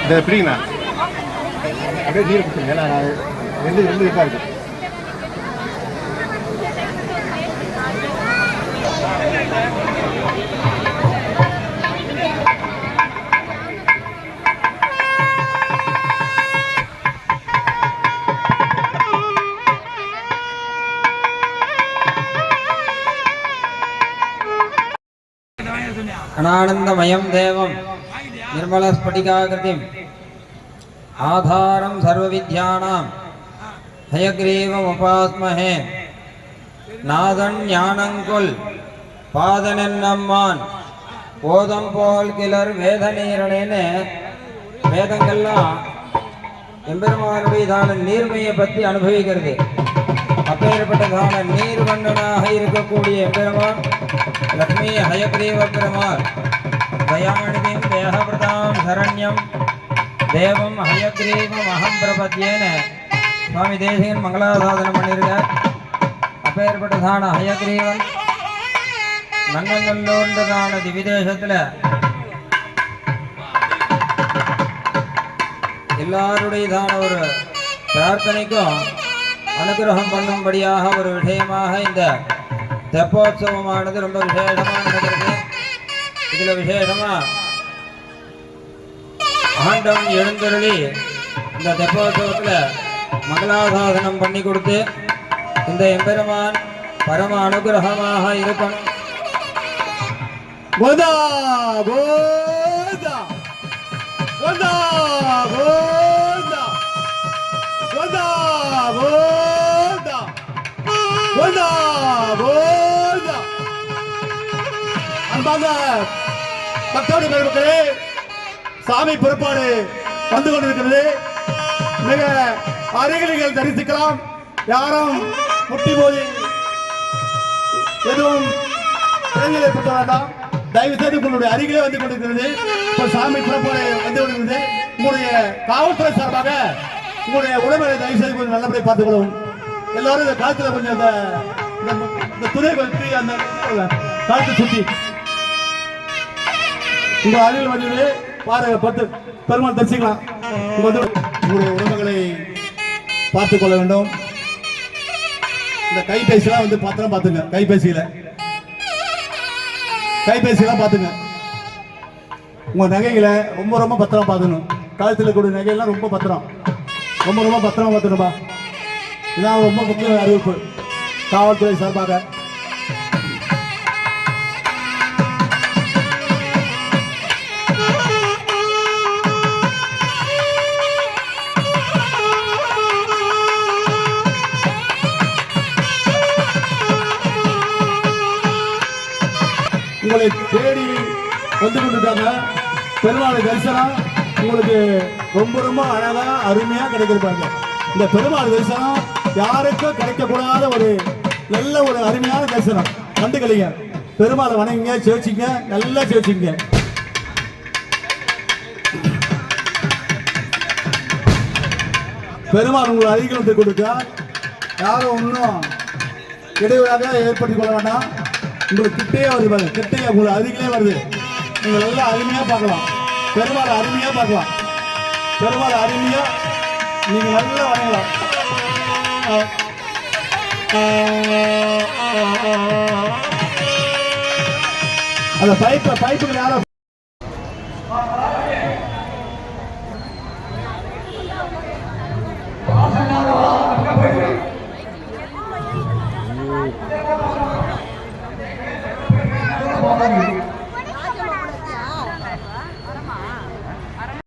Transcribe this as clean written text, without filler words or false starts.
இதை எப்படிங்கண்ணா அப்படியே நீர் கொடுத்துருங்க. ஏன்னா ரெண்டு இதாக இருக்குது. अनानंदमयं देवं निर्मलस्फटिकाकृतिम् आधारं सर्वविद्यानां हयग्रीवमुपास्महे नादञ्ஞானங்குல் பாதனென்னம்மான் போதம் போல் கிளர் வேதநீரனேன்னு வேதங்கள்லாம் எம்பெருமானுடையதான நீர்மையை பற்றி அனுபவிக்கிறது. அப்பேற்பட்டதான நீர்வண்ணனாக இருக்கக்கூடிய எம்பெருமான் லக்ஷ்மி ஹயக்ரீவ பெருமாள் தயாநிதிம் தேகபிரதாம் சரண்யம் தேவம் ஹயக்ரீவம் அகம் பிரபத்தியேன சுவாமி தேசிகன் மங்களாசாதனம் பண்ணியிருக்கார். அப்பேற்பட்டதான ஹயக்ரீவன் நங்கநல்லூர்ன்றதான திவிதேசத்தில் எல்லாருடையதான ஒரு பிரார்த்தனைக்கும் அனுகிரகம் பண்ணும்படியாக ஒரு விஷயமாக இந்த தெப்போத்சவமானது ரொம்ப விசேஷமாக நடக்கிறது. இதில் விசேஷமாக ஆண்டவன் எழுந்தருளி இந்த தெப்போத்சவத்தில் மங்களாசாசனம் பண்ணி கொடுத்து இந்த எம்பெருமான் பரம அனுகிரகமாக இருக்கணும். கோதா கோதா கோதா கோதா கோதா கோதா கோதா கோதா. அன்பார்ந்த பக்தோடு பெருமக்களே, சாமி புறப்பாடு வந்து கொண்டிருக்கிறது. மிக அருகில் நீங்கள் தரிசிக்கலாம். யாரும் முட்டி போய் எதுவும் இளைஞரை பெற்ற வேண்டாம். தயவு செய்து உங்களுடைய அருகிலே வந்து கொண்டிருக்கிறது. இப்போ சாமி புறப்பாடு வந்து கொண்டிருக்கிறது. உங்களுடைய காவல்துறை சார்பாக உங்களுடைய உடம்பை தயவு செய்து கொஞ்சம் நல்லபடியாக பார்த்துக்கொள்ளும். எல்லாரும் இந்த காலத்தில் கொஞ்சம் இந்த துணை வச்சு அந்த காலத்தை சுற்றி உங்க அருகில் வந்து பாருங்க, பத்து பெருமாள் தரிசிக்கலாம். உங்களுடைய உடம்புகளை பார்த்துக் கொள்ள வேண்டும். இந்த கைபேசியெல்லாம் வந்து பத்திரம் பார்த்துங்க. கைபேசியெல்லாம் பார்த்துங்க. உங்க நகைகளை ரொம்ப ரொம்ப பத்திரம் பார்த்துக்கணும். கழுத்தில் கூடிய நகையெல்லாம் ரொம்ப பத்திரம் பார்த்துக்கணும்பா. இதான் ரொம்ப முக்கிய அறிவிப்பு காவல்துறை சார்பாக. உங்களை தேடி வந்து கொண்டிருக்காங்க. பெருமாள் தரிசனம் உங்களுக்கு ரொம்ப ரொம்ப அழகா அருமையா கிடைக்கிறாங்க. இந்த பெருமாள் தரிசனம் யாருக்கும் கிடைக்கக்கூடாத ஒரு நல்ல ஒரு அருமையான தரிசனம். கண்டுக்கலைங்க, பெருமாளை வணங்குங்க, சேவிச்சிங்க, நல்லா சேவிச்சிங்க. பெருமாள் உங்களை அருகில் வந்து கொடுத்தா யாரும் ஒன்றும் இடையூறாக ஏற்படுத்திக் கொள்ள வேண்டாம். உங்களுக்கு கிட்டையே வருது பாருங்க, கிட்டையே உங்களை அருகிலே வருது. நீங்கள் நல்லா அருமையா பார்க்கலாம், பெருமாள் அருமையா பார்க்கலாம். பெருமாள் அருமையா நீங்க நல்லா வணங்கலாம். அந்த பைப்புக்கு யாரும் Thank you.